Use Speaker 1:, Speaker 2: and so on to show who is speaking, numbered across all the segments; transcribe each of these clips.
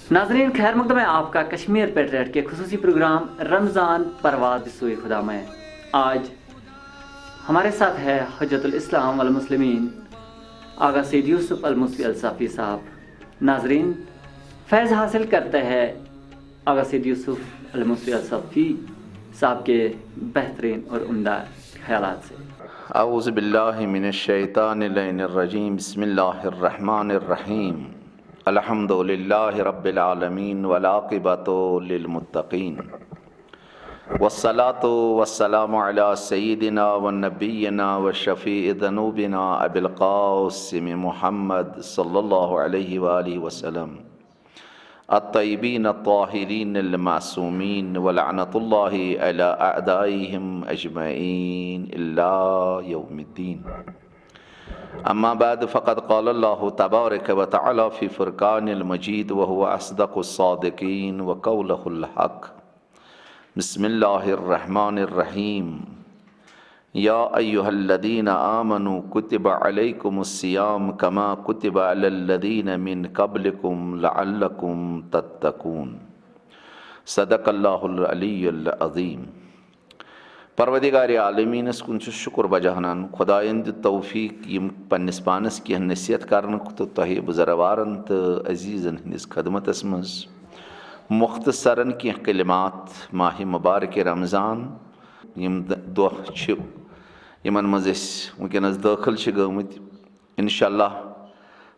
Speaker 1: नाजरीन खैर मकदम है आपका कश्मीर पेट्रियट के खुसूसी प्रोग्राम रमज़ान परवाज़ सूए खुदा में। आज हमारे साथ है हज्जतुल इस्लाम वल मुस्लिमीन आगा सैयद यूसुफ अल मुस्वी अल साफ़ी साहब। नाजरीन फैज़ हासिल करते हैं आगा सैयद यूसुफ अल मुस्वी अल साफ़ी साहब के बेहतरीन और उम्दा ख्यालात से।
Speaker 2: औज़ु बिल्लाहि मिनश शैतानिर रजीम बिस्मिल्लाहिर रहीम अल्हम्दुलिल्लाहि रब्बिल आलमीन वल आक़िबतु लिल मुत्तक़ीन वस्सलातु वस्सलामु अला सय्यिदिना व नबिय्यिना व शफ़ीइ ज़ुनूबिना अबिल क़ासिम मुहम्मद सल्लल्लाहु अलैहि व आलिहि वसल्लम अत्तय्यबीन अत्ताहिरीन अल मासूमीन व लअनतुल्लाहि अला अअदाइहिम अजमईन इल्ला यौमिद्दीन। अम्मा बाद फ़क़द क़ाल अल्लाहु तबारक व तआला फ़ी फ़ुरक़ानिल मजीद व हुवा अस्दक़ुस सादिक़ीन व क़ौलुहुल हक़। बिस्मिल्लाहिर रहमानिर रहीम। या अय्युहल्लज़ीना आमनू कुतिबा अलैकुमुस्सियाम कमा कुतिबा अलल्लज़ीना मिन क़ब्लिकुम लअल्लकुम तत्तक़ून। सदक़ल्लाहुल अलियुल अज़ीम। परवदिगार आलमीनस कुन शुक्र बजाहनान खुदायन दि तौफीक यम पन्निस पानस की नसीहत करन तो तोह बुजुर्गवारन तो अजीज़न हंदिस खदमतस मज मुख्तसरन की कलिमात माह मुबारक रमज़ान यम दोह यमन मज वनकस दाखिल गमत इंशाअल्लाह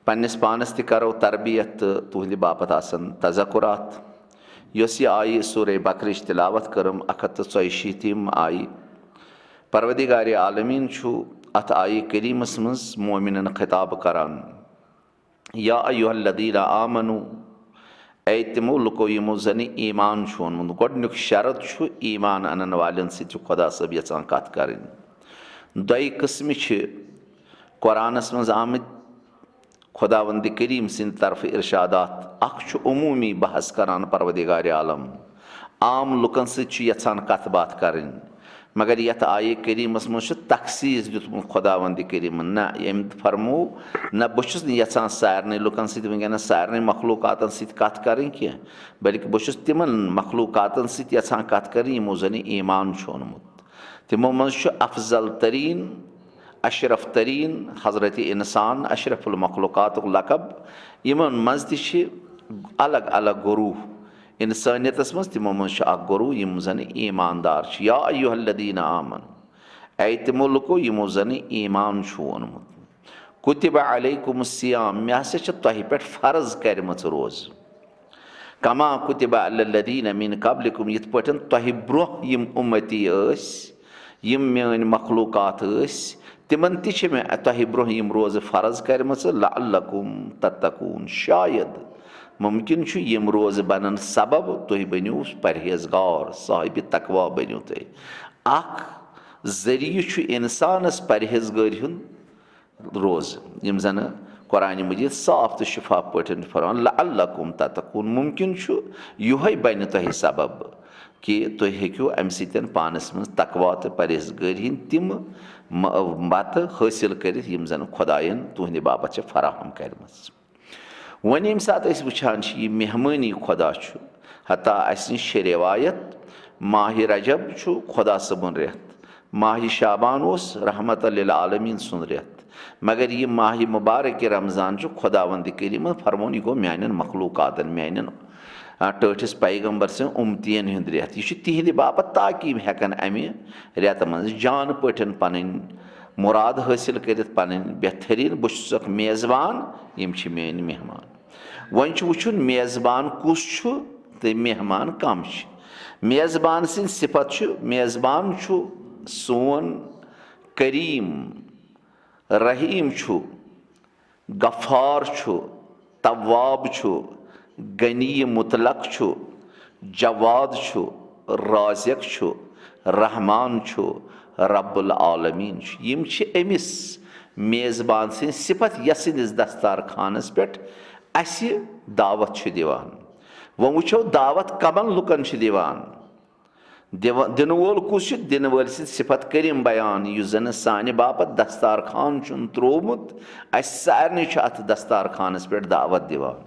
Speaker 2: पन्निस पानस ति करो तरबियत तुहद बापत आसन तज़क्कुरात। यस यह आई सूरह बकरच तिलावत करम 184 आई। परवदिगार आलमीन अत आई करीमस मज मोमिनन खिताब करान या अय्युहल्लज़ीना आमनू ऐ तिमो लुको यमो जन ईमान ओनमुत। गोडनुक शरत ईमान अनन वालन सत खुदा सब यचान कत करें। दोई किस्म कुरानस मज आमत खुदावंद करीम सिंद तरफ इरशादात। अख उमूमी बहस करान परवदिगार आलम आम लुकन सत यचान कत बात करें, मगर यथ आये करीमस मज तखसीस दुतमुत खुदावंद करीम न यम फरमो न बहुस यचान सारे लुकन सत वनकस सारे मखलूकातन सत कत करें कह, बल्कि बहुस तिमन मखलूकातन सत यचान कत करें यमो जन ईमान ओनमुत। तिमो मज अफजल तरीन अशरफ तरीन हज़रत इंसान अशरफुल मखलूकात लकब यमन मज ति अलग अलग गुरूह इंसानियतस मज तिमो मज गुरूह यम जन ईमानदार। या अय्युहल्लज़ीना आमनू ऐ तिमो लुको यमो जन ईमान ओनमुत। कुतिबा अलैकुमुस्सियाम मे हसा तोह पे फ़र्ज करमच रोज़ कमा कुतिबा अलल्लज़ीना मिन क़ब्लिकुम यिथ पठन तोह ब्रोह यम उम्मती यम मेन मखलूकात तिमन ति मे तोह ब्रोह यम रोज़ फ़र्ज करमच लअल्लकुम तत्तकून। शायद मुमकिन यम रोज़ बनन सबब तुह बनो परहेजगार साहिब तकवा बनो तुह। अख ज़रिये इंसानस परहेजगारी हुंद रोज़ यम जन कुरान मजीद साफ तो शिफाफ पठन फरमान लअल्लकुम तत्तकून। मुमकिन युहै बन तुह सबब कि तुह हेक्यो अमि सतन पानस मज तकवा तो परहेजगारी हंद तिम मत हासिल कर यम जन खुदायन तुहद बापत फराहम करमच। वन यम सात वुचान यह मेहमानी खुदा हता अस निश रिवायत माह रजब खुदा सबन रेत, माह शाबान रहमत लिल आलमीन सुन रेत, मगर यह माह मुबारक रमज़ान खुदावंद करीम फरमोन यह गो मान मखलूकातन मान टठिस पैगम्बर से उम्मतियन हंद रेत। यह तिहद बापत ताकि हेकन अमि रेत मज जान पठन पन मुराद हासिल कर पन बेहतरीन बहुत मेज़बान यम मेन मेहमान। वन वुचुन मेज़बान कुस तो मेहमान कम। मेज़बान सिंद सिफत मेज़बान सोन करीम रहीम गफ़ार तवाब गनी मुतलक जवाद राज़िक रहमान रब्बुल आलमीन यम अमिस मेज़बान सिंद सिफत यसिंदिस दस्तार खानस पे अस दावत दिवान। वो वुचो दावत कमन लुकन दिवान दिन वोल कुछ दिन वल सिफत करीम बयान यु जन सानि बापत दस्तार खान त्रोमुत अस सारे अत दस्तार खानस पे दावत दिवान।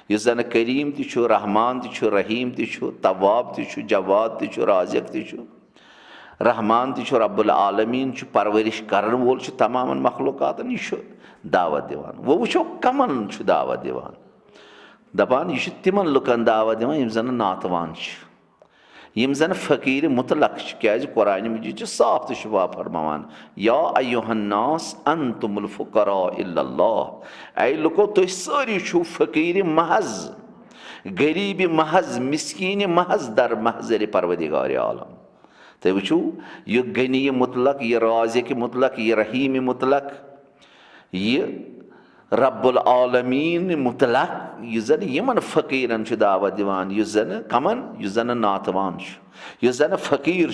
Speaker 2: यस जन करीम तु रहमान तु रहीम तु तवाब तु जवाद तु राज़िक तु रहमान तु रब्बुल आलमीन परवरिश करन वोल तमाम मखलूकातन यह दावत दिवान। वो वुचो कमन दावत दिवान दपान यह तिमन लुकन दावत दिवान यम जन नातवान यम जन फ़कीर मुतलक क्या कुरान मजीद साफ तो शुबा फरमान या अय्युहन्नास अंतुमुल फुकरा इल्लल्लाह। ऐ लुको तुम सारी छु फ़कीर महज गरीब महज मिस्कीन महज दर महजर परवदिगार आलम। तो वो यह गनी मुतलक यह राज़िक मुतलक यह रहीम मुतलक यह रब्बुल आलमीन मुतलक यह जन यमन फ़कीरन दावत दिवान यह जन कमन यह जन नातवान यह जन फ़कीर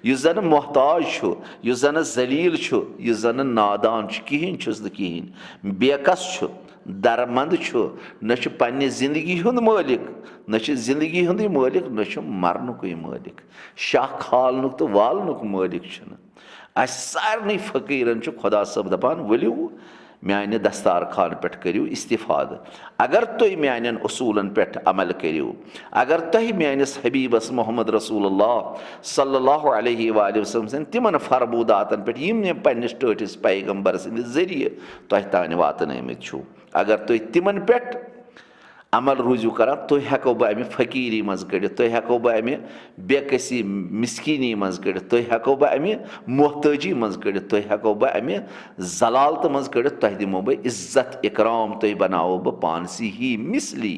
Speaker 2: यह जन मोहताज यह जन जलील यह जन नादान कहें कहें बेकस दरमंद न पन्ने जिंदगी हुंद मालिक न जिंदगी हुंद मालिक न मरनुक मालिक शाह खालनुक तो वालनुक मालिक सारे फ़कीरन खुदा सब दपान वलियो म्यान दस्तार खान पे करियो इस्तिफाद। अगर तुम म्यान उसूलन पे अमल करियो अगर तुम म्यानिस हबीबस मोहम्मद रसूलुल्लाह सल्लल्लाहु अलैहि वसल्लम तिमन फरमूदातन पे यम ने पन्निस टटिस पैगंबर सद जरिए तुह तान वातनमित छो अगर तुम तिमन पे अमल रूजू कर तुह हेको बह अमे फ़कीरी मज कड़ित तुह हेको बह अमे बेकसी मिस्कीनी मज कड़ित तुह हेको बह अमे मोहताजी मज कड़ित तुह हेको बह अमे जलालत मज कड़ित तुह दिमो बह इज्जत इकराम तुह बनाओ बह पानसी ही मिसली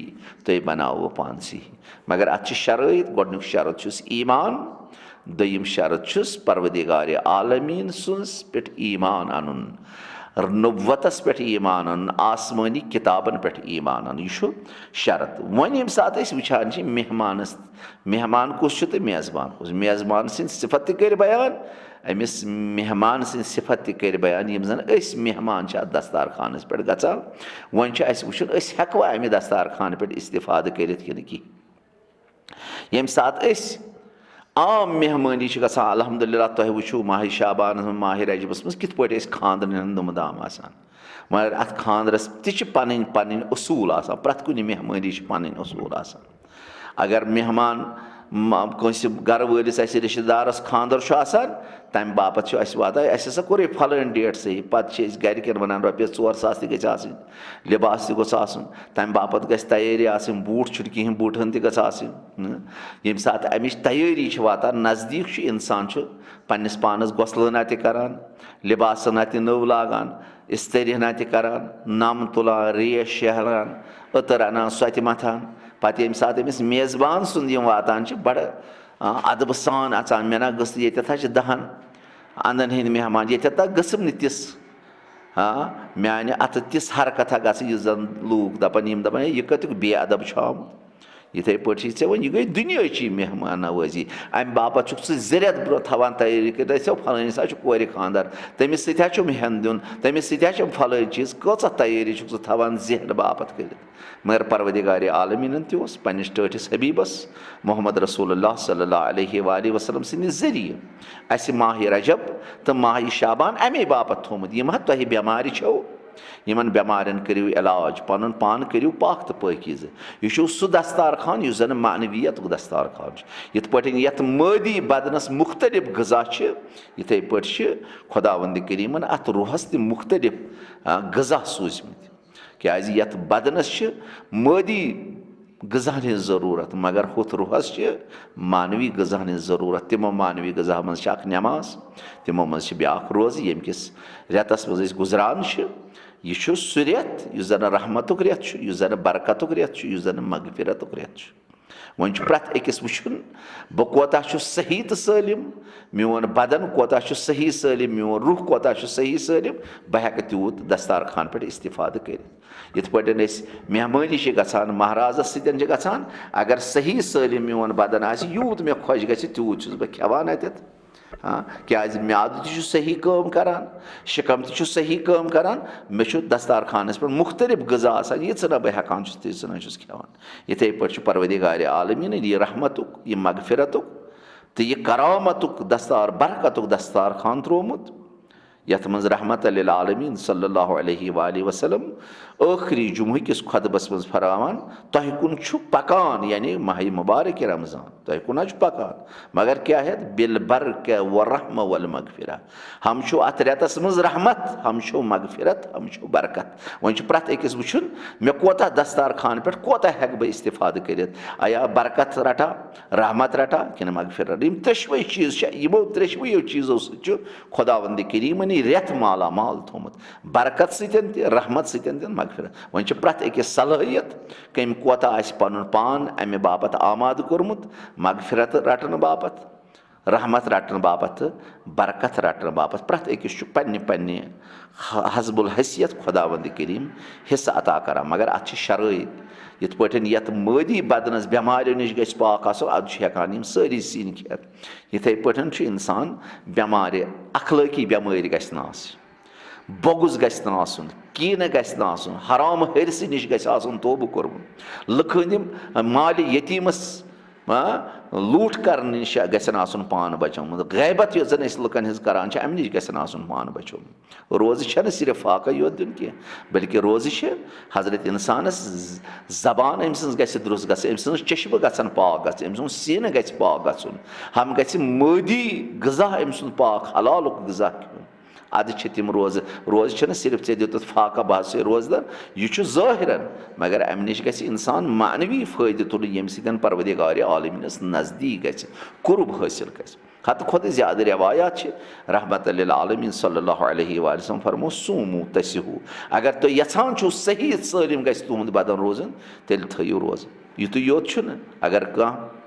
Speaker 2: तुह बनाओ बह पानसी ही। मगर अत शराइत गोडनुक शरत छुस ईमान दोयिम शरत छुस परवदिगार आलमीन सुन्स पे ईमान अनुन नबुव्वतस पे ईमान अन आसमानी किताबन पे ईमान अन यह शरत। वन यम सात वुचान मेहमानस मेहमान कुस तो मेज़बान कुस मेज़बान सिंद सिफत कर बयान अमिस मेहमान सिंद सिफत कर बयान यम जन मेहमान दस्तार खानस पे गचान वन वुचन हेकवा अमे दस्तार खान पे इस्तिफाद कर यम सात आम मेहमानी गसान अल्हम्दुलिल्लाह तुह वो माह शाबान माह रजबस मज कित पे खानदरन दुमदाम आसान मगर अत खानदरस तन पन उसूल आसान प्रत कुन मेहमानी पन उसूल आसान। अगर मेहमान कंस गर वलिस रिश्तेदारस खानदर आसान तम बापत वातान हसा कोर फलान डेट सही पे गरिकन वन रॉपियस 4 सास तक लिबास तक तम बापत गि तैयारी आसन बूट कहें बूटन तम सात अमिच तैयारी वातान नज़दीक इंसान पन्निस पानस गोसलना करान लिबासना नव लागान इस्तरीना करान नम तुलान रेश शहरान अतर अनान सो मथान पे ये सात अमिस मेज़बान सुंद वातान बड़ अदब सान अचान मे ना गस ये 10 अंदन हंद मेहमान ये गसम निस म्यान अत तिस हरकत गई जन लूक दपान दपान यह कतुक बेअदब आमुत इथे पे वन यह गई दुनियाची मेहमान नवाजी अम बापत जरियत ब्रो थवान तैयारी कर फलानी कोर खानदार तमिस हेन दिन तमिस फलान चीज कच तैयारी थवान जहन बापत कर मगर परवदिगार आलमीन तस पन्निस टटिस हबीबस मोहम्मद रसूलुल्लाह सल्लल्लाहु अलैहि वसल्लम सद जरिए अस माह रजब तो माह शाबान अमे बापत थोमुत यम तुह बेमार छो यमन बेमारन करियो इलाज पन पान करियो पाक तो पाकिज़ यह सह दस्तार खान यह जन मानवीयत दस्तार खान यथ पे यथ मादी बदनस मुख्तलिफ गज़ा इथे पे खुदावंद करीमन अत रूहस त मुख्तलिफ गज़ा सूझमित क्या यथ बदनस मादी गज़ा हज ज़रूरत मगर हुत रूहस मानवी गज़ा हज ज़रूरत। तमो मानवी गज़ा मज नमाज तमो मज ब्या रोज़ यम किस रेतस मज गुजरान यह सह रेत यह जन रहमतुक रेत यह जन बरकतुक रेत यह जन मगफिरतुक रेत। वन प्रत अकिस वुचन बह कोता सही तो सलिम मोन बदन कोता सही सलिम मोन रूह कोता सही सलिम बह हेक तूत दस्तार खान पे इस्तिफाद कर यथ पे मेहमानी गसान महाराजस सतन गसान अगर सही सलिम मोन बदन आ यूत मे खुश ग तूत बह खेवान अत क्या म्याद सही काम करान शिकम सही काम करान मे दस्तार खानस पे मुख्तलिफ गज़ा आसान यह ना बह हेकान तना खेवान। इथे पे परवदिगार आलमीन यह रहमतुक यह मगफिरतुक तो यह करामतुक दस्तार बरकतुक दस्तार खान त्रोमुत यथ मज रहमत लिल आलमीन सल्लल्लाहु अलैहि वसल्लम ٲخری जुम्ह किस खुतबस मज फरमान तह कुन पकान यानी माह मुबारक रमज़ान तह कुन पकान मगर क्या है बिल बरक व रहम वल मगफिरा हम अत रेतस मज रहमत हम मगफिरत हम बरकत वन प्रत अकिस वुचुन मे कोता दस्तार खान पे कोता हेक बह इस्तिफाद करित आया बरकत रटा रहमत रटा कि मगफिरत यम त्रेशवे चीज यमो त्रेशवेयो चीजों सह खुदावंद करीमन रेत माला माल थोमुत बरकत सतन रहमत सतन मगफिरत वन प्रत अकिस सलाहियत कम कोता पन पान अमे बापत आमाद कोर्मुत मगफिरत रटन बापत रहमत रटन बापत बरकत रटन बापत प्रत अकिस पन्ने पन्ने हजबुल हैसियत खुदावंद करीम हिस्सा अता करान मगर अत शराइत यथ पठन यत मादी बदनस बेमारियों निश गछ पाक आसो अद हेकान यम सारी सीन खेत यथे पठन इंसान बेमार अखलाकी बेमारी गछ न आसुन बोगुज गछ न आसुन कीन गछ न आसुन हराम हरसी निश गछ आसुन तौबह कोर्मुत लुखन माल यतीमस लूट कर नश गसन आसुन पान बचोमुत गैबत यो जन लुकन हिज करान अमि नश गसन आसुन पान बचोमुत रोज़ छन सिर्फ फाका योत दिन कह बल्कि रोज़ हजरत इंसानस जबान अम सज गस दुरुस्त गस अम सज चश्म गसन पाक गस अम सुंद सीन गस पाक गसन हम गस मादी ग़िज़ा अम सुंद पाक हलाल ग़िज़ा खियुन अद तम रोज़ छन सिर्फ ऐ दितुत फाका बहस रोज़दर यह ज़ाहिरन मगर अमि नश गस इंसान मानवी फ़ायदे तुल यम सतन परवदिगार आलमीनस नज़दीक गस कुर्ब हासिल गस हद खुद ज़्यादा रवायात रहमत लिल आलमीन सल्लल्लाहु अलैहि वसल्लम फरमो सूमू तसिहू अगर तुम यछान छो सही सलिम गस तुहद बदन रोजन तेल थयू रोज़ युत योत अगर कह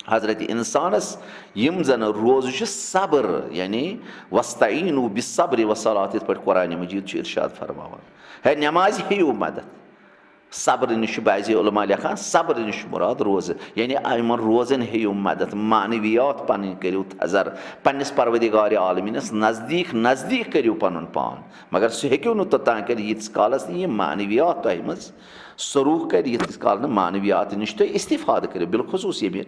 Speaker 2: हजरत इंसानस यम जन रोज़ सब्र यानी वस्तईनु बिस्सब्र वस्सलात पे कुरान मजीद इरशाद फरमावान है नमाज हेयू मदद सब्र नश बाज़ उलमा लिखान सब्र नश मुराद रोज़ यानी यमन रोज़न हेयू मदद मानवियात पन करू थजर पन्निस परवदिगार आलमीनस नज़दीक नज़दीक करू पन पान मगर सह हेक्यू न तोतान कर यीतिस कालस यह मानवियात तह मज सरूख कर यीतिस काल मानवियात नश तुम इस्तिफाद करो बिलखसूस ये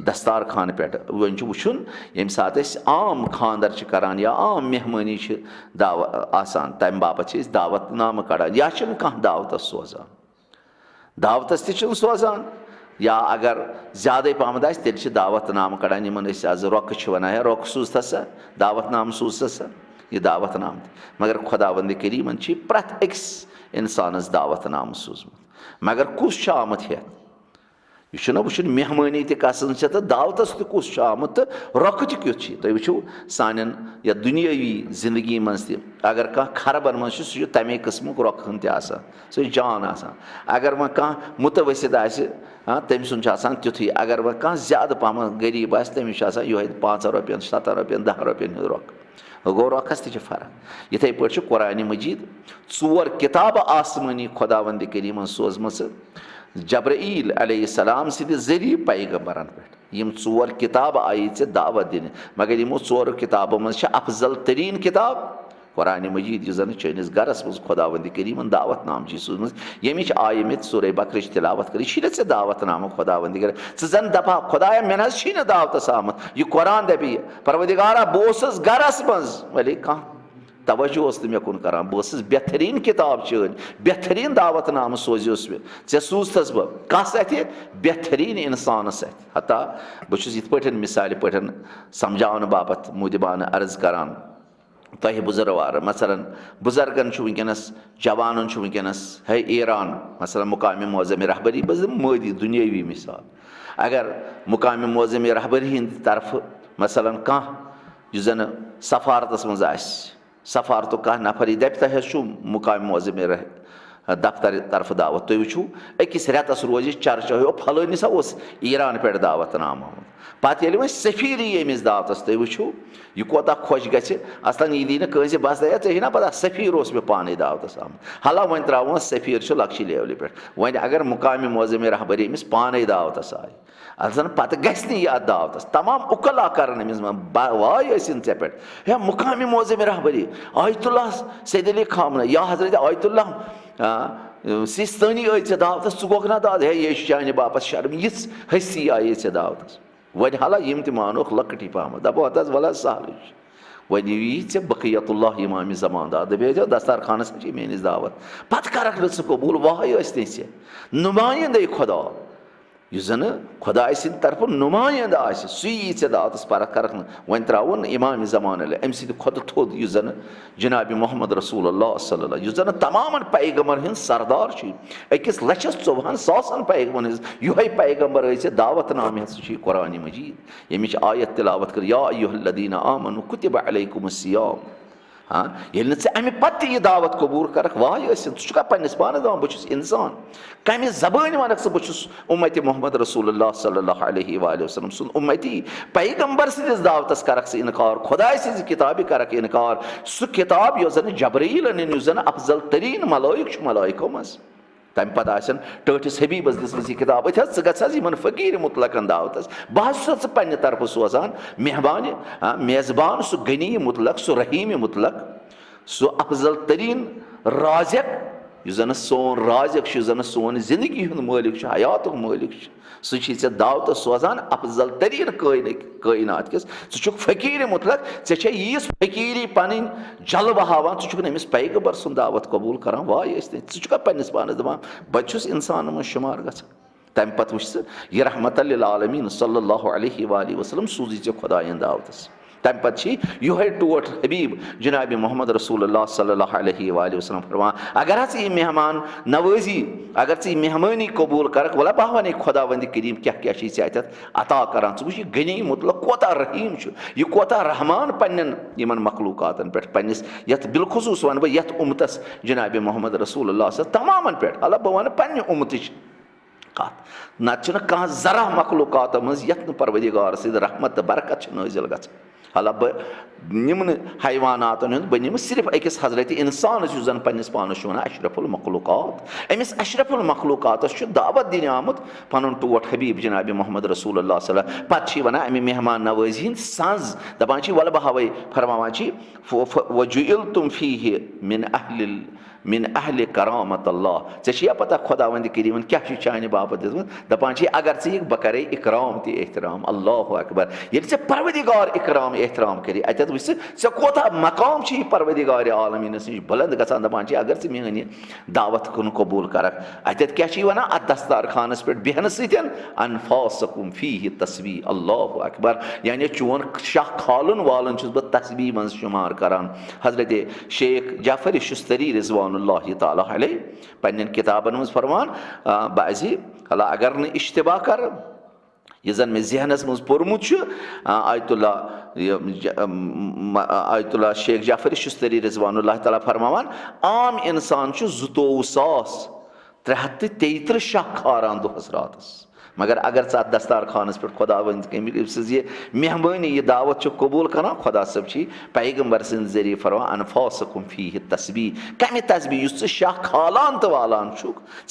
Speaker 2: दस्तार खान पे वन वुचुन यम सात आम खानदर करान या आम मेहमानी आसान तम बापत दावत नाम कड़ान या कह दावत सोजान दावतस तन सोजान या अगर ज़्यादा पहमद तेल दावत नाम कड़ान इन आज रोक वन रोक सूज सा दावत नाम सूज सा यह दावत नाम मगर खुदावंद करीमन प्रत अकिस इंसानस दावत नाम सूजमुत मगर कुस आमुत हेत यह वुचन मेहमानी तसन तो दावतस तुस आमुत तो रोक तुथ तुम वो सान या दुनियावी जिंदगी मज अगर कह खरबन मज सह तमे किस्मुक रोकन तह जान अगर वह कह मुतवसित तम सुन तुथ अगर वह कह ज्यादा पहम गरीब तमिस ये 5 रुपयन 7 रुपयन 10 रुपयन हूँ रोक गो रोकस तक फ़र्क इथे पे कुरान मजीद 4 किताब आसमानी खुदावंद करीमन सोजम जब्राईल अलैहिस्सलाम सद ज़रिए पैगंबरन पे यम 4 किताब आई दावत दिन मगर यमो 4 किताबों मज अफजल तरीन किताब कुरान मजीद यह जन चनिस गरस मज खुदावंद करीमन दावत नाम सूजम यमिच आय मे सूरह बकरच तिलावत कर यह दावत नाम खुदावंद कर जन दपा खुदाया मे ना दावतस आमुत यह कुरान दपी परवदिगारा बस गरस मज वले कह तवज्जो मे कुन करान बस बेहतरीन किताब चन बेहतरीन दावत नाम सोजोस मे ऐ सूजतस बह कस अत बेहतरीन इंसानस अत हता बहुत इत पे मिसाल पे समझाने बापत मुदिबान अर्ज करान तह बुजुर्गवार मसलन बुजुर्गन वनकस जवान वनकस है ईरान मसलन मुकाम मोज़म रहबरी बस मादी दुनियावी मिसाल अगर मुकाम मोज़म रहबरी हंद तरफ मसलन कह जन सफारतस मज सफारत कह नफर दप तह मुकाम मोज़म दफ्तर तरफ दावत तुम वो अकिस रेतस रोज चर्चा हो फलानी सा ईरान पे दावत नाम आमुत पत ये सफीर यमिस दावतस तुम वो यह कोता खुश गि असन यह दी नस बस दया ऐ ना पता सफीर मे पान दावतस आमुत हाला वन त्रो सफीर लक्ष्य लेवल पे वन अगर मुकाम मोज़म रहबरी अमिस पान दावतस आय असन पत गि दावतस तमाम उकला कर वाय ऐ पे है मुकाम मोज़म रहबरी आयतुल्लाह सैद अली खामना या हजरत आयतुल्लाह सिस्तानी आई ऐ दावतस च गोक ना दाद है ये चाने बापत शर्म यिस हसी आई ऐ दावतस वन हाला यम मानोक लकटी पहम दपो हत वल सहल वन यी चे बक़ियतुल्लाह इमाम ज़मानदार दपे दस्तारखानस मेनिस दावत पत करक ऋ कबूल वाह थे नुमाइंदे खुदा यु जन खुदा सिंद तरफ नुमाइंद सु यी चे दावत पर करक वन त्रावन इमाम ज़मान अम सद खुद थोद यु जन जनाब मोहम्मद रसूलुल्लाह सल्लल्लाहु अलैहि वसल्लम तमाम पैगम्बर हिंद सरदार अकिस 1,40,000 पैगम्बर हिंद युहे पैगम्बर दावत नाम कुरान मजीद यमिच आयत तिलावत कर या अय्युहल्लज़ीना आमनू कुतिबा अलैकुमुस्सियाम हाँ ये अमे पत यह दावत कबूल करक वाह ज़ा पन्निस पानस दपान बहुत इंसान कम जबान वनक बहुत उम्मत मोहम्मद रसूलुल्लाह सल्लल्लाहु अलैहि वसल्लम सुन उम्मती पैगम्बर सदिस दावतस करक से इनकार खुदा सज किताब करक इनकार सह किताब यह जन जबरील अन जन अफजल तरीन मलाइक मलाइको मज तम पत टठिस हबीबस दिस यह किताब इन फ़कीर मुतलकन दावतस बह पे तरफ सोजान मेहबान मेज़बान सह गनी मुतलक सह रहीम मुतलक सह अफजल तरीन राज़िक यु जन सोन राज़िक जन सोन जिंदगी हूँ मालिक हयात मालिक सह दावत सोजान अफजल तरीन कायनात किस सह फ़कीर मुतलक ऐ यीस फ़कीरी पन जल्व हावान ज़ुक अमिस पैगम्बर सुन दावत कबूल करान वाह ज़ुक पन्निस पानस दपान बहुत इंसान मज शुमार ग तम पत वुच यह रहमतल लिल आलमीन सल्लल्लाहु अलैहि वसल्लम सूजी चे खुदायन दावतस तम पत युहे टोट हबीब जनाब मोहम्मद रसूलुल्लाह सल्लल्लाहु अलैहि वसल्लम फरमान अगर हस यह मेहमान नवाजी अगर चे मेहमानी कबूल करक वला बह वन खुदा वंद करीम क्या क्या अत अता करान ज़ वुच गनी मुतलक कोता रहीम यह कोता रहमान पन्न मखलूकातन पे पन्निस यथ बिलखुसूस वन बह यथ उम्मतस जनाब मोहम्मद रसूलुल्लाह तमाम पे अल बह वन पन्ने उम्मतिच कत नत कह जरा मखलूकात मज यथ परवदिगार सद रहमत बरकत नाजिल ग हाला बह निम्न हैवानात बह निम सिर्फ अकिस हजरत इंसान जन पन्निस पानस वन अशरफुल मखलूकात अमिस अशरफुल मखलूकात दावत दिन आमुत पन टोट हबीब जनाब मोहम्मद रसूलुल्लाह सल्लल्लाहु पे वन अमे मेहमान नवाजी हिंद सज दपान वल बहवे फरमावान वजुइलतुम फीहि मिन अहल करामत अल्लाह ऐ पता खुदा वंद करीमन क्या चाने बापत दिसमुत दपान अगर यह बह करे इकराम तो एहतराम अल्लाह अकबर ये परवदिगार इकराम एहतराम कर अत वुच ऐ कोता मकाम यह परवदिगार आलमीनस नश बुलंद गसान दपान अगर मेरी दावत कुन कबूल करक अत क्या वन अत दस्तारखानस पे बेहन सतन अनफासकुम फीहि तस्बी अल्लाह अकबर यानी चोन शाह खालन वालन बह तस्बी मज शुमार करान हजरत शेख जाफर शुस्तरी रिजवान ताला अलैह पन्न किताबन मज फरमान बाजी अल्लाह अगर न इश्तिबा कर यह जन मे जहनस मज पोर्मुत आयतुल्ला शेख जाफर शुस्तरी रिजवान ताला फरमान आम इंसान 22,333 शाह खारान दोहस रातस मगर अगर ज़ दस्तारखानस पे खुदा वंद ये मेहमानी यह दावत कबूल करान खुदा सब पैगम्बर सद जरिए फरमान अनफासकुम फीहि तस्बी कम तस्बी शाह खालान तो वालान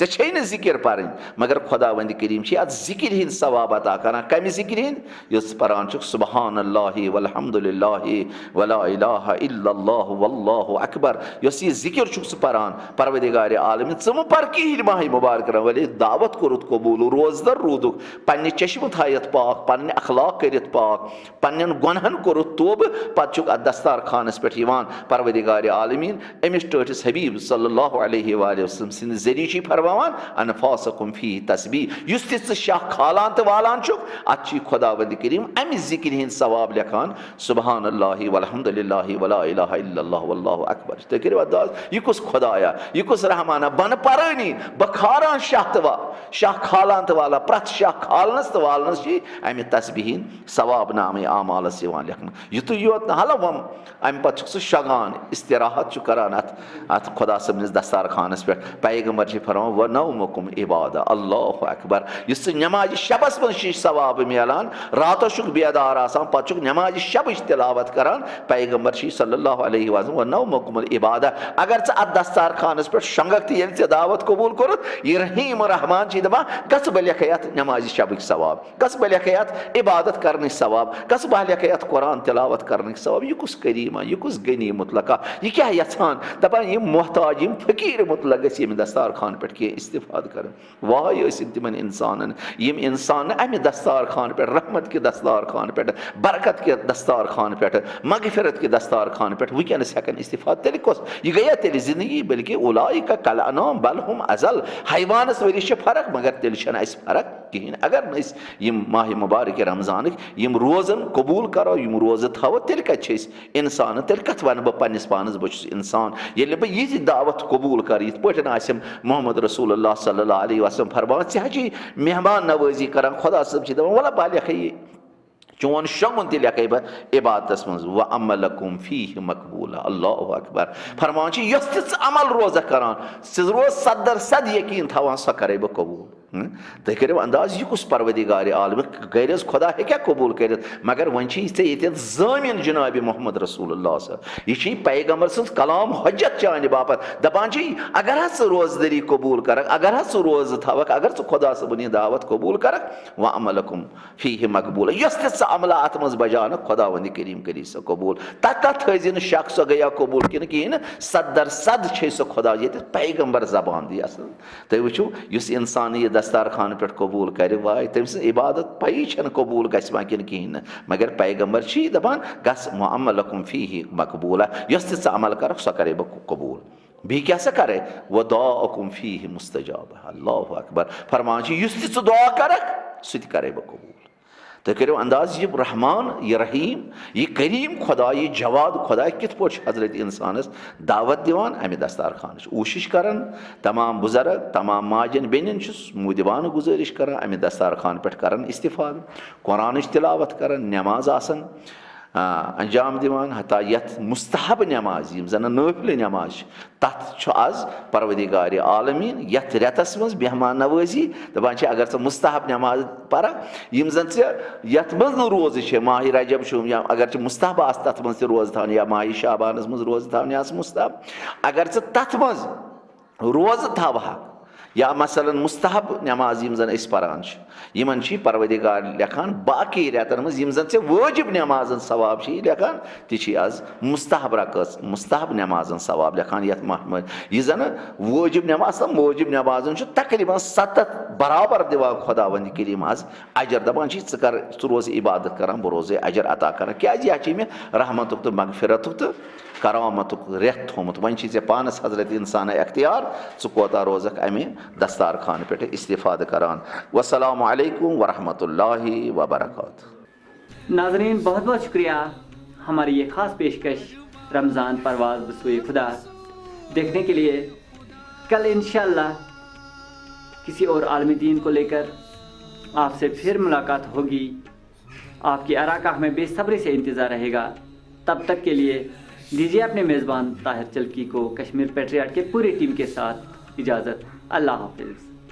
Speaker 2: ऐ न जिक्र पर मगर खुदा वंद करीम अत जिक्र हिंद सवाब अता करान कम जिक्र हिंद पान सुबहानल्लाहि वल्हम्दुलिल्लाहि वला इलाहा इल्लल्लाह वल्लाहु अकबर यह जिक्र पान परवदिगार आलमीन ज़म पर कहीं माह मुबारक वले दावत कोरुत कबूल रोजदर रूदुक पन्ने चश्म थायत पाक पन्ने अखलाक करित पाक पन्न गुनहन कोरुत तोब पत दस्तार खानस पे परवदिगार आलमीन अमिस टठिस हबीब सल्लल्लाहु अलैहि वसल्लम सिंद जरिए फरमान अनफासकुम फी तस्बी युस ते शाह खालान तो वालान अत खुदावंद करीम अमि जिक्र हिंद सवाब लेखान सुबहानल्लाहि वल्हम्दुलिल्लाहि वला इलाहा इल्लल्लाह वल्लाहु अकबर तो करो यह कुस खुदाया यह कुस रहमाना बन पारानी बखारान शाह खालान तो वाला प्रत शाह खालनस तो वालनस अमि तस्बीह सवाब नाम आमालस लेखन युत योत हल वम अम पे शगान इस्तिराहत करान अत खुदा सबनिस दस्तार खानस पे पैगम्बर फरमान व नौमुकुम इबादा अल्लाह अकबर इस नमाज शबस मज सवाब मिलान रात बेदार आसान पे नमाज शब तिलावत करान पैगम्बर सल्लल्लाहु अलैहि वसल्लम व नौमुकुम इबादा अगर अत दस्तार खानस पे शंगक तो दावत कबूल कोरुत यह रहीम रहमान दपान गस बह लेख यथ नमाज शबक सवाब, कस बह लेख यथ इबादत करने सवाब, कस बह लेख यथ कुरान तिलावत करने सवाब। यह कुस करीमा, यह कुस गनी मुतलका, यह क्या यछान दपान यम मोहताज यम फकीर मुतलक गस यम दस्तार खान पे कह इस्तिफाद कर। वाह तिमन इंसान यम इंसान अमे दस्तार खान पे, रहमत के दस्तार खान पे, बरकत के दस्तार खान पे, मगफिरत के दस्तार खान पे वनस हेकन इस्तिफाद। तेल कस यह गया तेल जिंदगी, बल्कि उलाइका कल अनाम बल हम अजल, हैवानस वरिश फर्क मगर तेल फर्क कहें। अगर नम माह मुबारक रमजान यम रोजन कबूल करो, यम रोज थो, तेल कत इंसान, तेल कत वन बह पन्निस पानस बह इंसान ये बह यह दावत कबूल कर। इत पे मोहम्मद रसूलुल्लाह सल्लल्लाहु अलैहि वसल्लम फरमान ची मेहमान नवाजी कर, खुदा सब वल्ला बह लेख चोन शंगुन ते लेख बह इबादत मज व अमलकुम फीह मकबूला। अल्लाहु अकबर। फरमान यस ति अमल रोज करान रोज 100% यकीन थवान सह करे बह कबूल। तुम करो अंदाज यह कुस परवदिगार आलम गर खुदा हे कबूल कर, मगर वन ये जामिन जनाब मोहम्मद रसूलुल्लाह सर, यह पैगम्बर सं कलाम हजत चान बापत दपान अगर हाँ रोजदारी कबूल कर, अगर हाँ रोज थवक, अगर खुदा सबन दावत कबूल कर व अमलकुम फीह मकबूल, यस ति अमला अत मज बजान खुदा वंद करीम करी सह कबूल। तथ थी शक सह गया कबूल कि कहें 100% सह खुदा ये पैगम्बर जबान दी असल। तुम वो इंसान यह दस्तार खान पे कबूल कर वाय तम इबादत पई कबूल गवा कि कहें, मगर पैगम्बर दपान गस अमलकुम फीह मकबूला, यस ति अमल कर सह करे बह कबूल। भी क्या सा करे वह दुआकुम फीह मुस्तजाब। अल्लाहु अकबर। फरमान युस ति दुआ कर सह करे बह कबूल। तो करो अंदाज यह रहमान, यह रहीम, यह करीम खुदा, यह जवाद खुदा कित पे हजरत इंसानस दावत दिवान अमे दस्तार खान कोशिश कर। तमाम बुजुर्ग तमाम माजन बेन मुदिबान गुजारिश कर अमे दस्तार खान पे कर इस्तिफाद, कुरान तिलावत कर, नमाज आसन अंजाम दिवान, हता यथ मुस्तहब नमाज यम जन नफिल नमाज तथ आज परवदिगार आलमीन यथ रेतस मज मेहमान नवाजी दपान अगर स मुस्तहब नमाज पर यम जन यथ मज न रोज माह रजब या अगर मुस्तहब आस तथ मज रोज थान, या माह शाबानस मज रोज थान आस मुस्तहब, अगर तथ मज रोज थवहा या मसलन मुस्तहब नमाज यम जन परान यमन परवदिगार लेखान बाकी रेतन मज यम जन वाजिब नमाजन सवाब लेखान ति आज मुस्तहब रकस मुस्तहब नमाजन सवाब लेखान। यथ माह यह जन वाजिब नमाज वाजिब नमाजन तकरीबन 7 बराबर दिवा खुदा वंद करीम आज अजर दपान कर रोज इबादत कर बह रोज अजर अता कर क्या यह मे रहमत तो मगफिरत तो करामत रेत थोमुत। वन पानस हजरत इंसान अख्तियार कोता रोजक अमे दस्तार खान पे इस्तिफाद करान। वस्सलामु अलैकुम वरहमतुल्लाहि वबरकातुहू।
Speaker 1: नाज़रीन बहुत बहुत शुक्रिया हमारी ये ख़ास पेशकश रमज़ान परवाज़ बसूए खुदा देखने के लिए। कल इंशाअल्लाह किसी और आलमी दीन को लेकर आपसे फिर मुलाकात होगी। आपकी आरा का हमें बेसब्री से इंतज़ार रहेगा। तब तक के लिए दीजिए अपने मेज़बान ताहिर चल्की को कश्मीर पैट्रियाट के पूरी टीम के साथ इजाज़त। अल्लाह हाफ़िज़।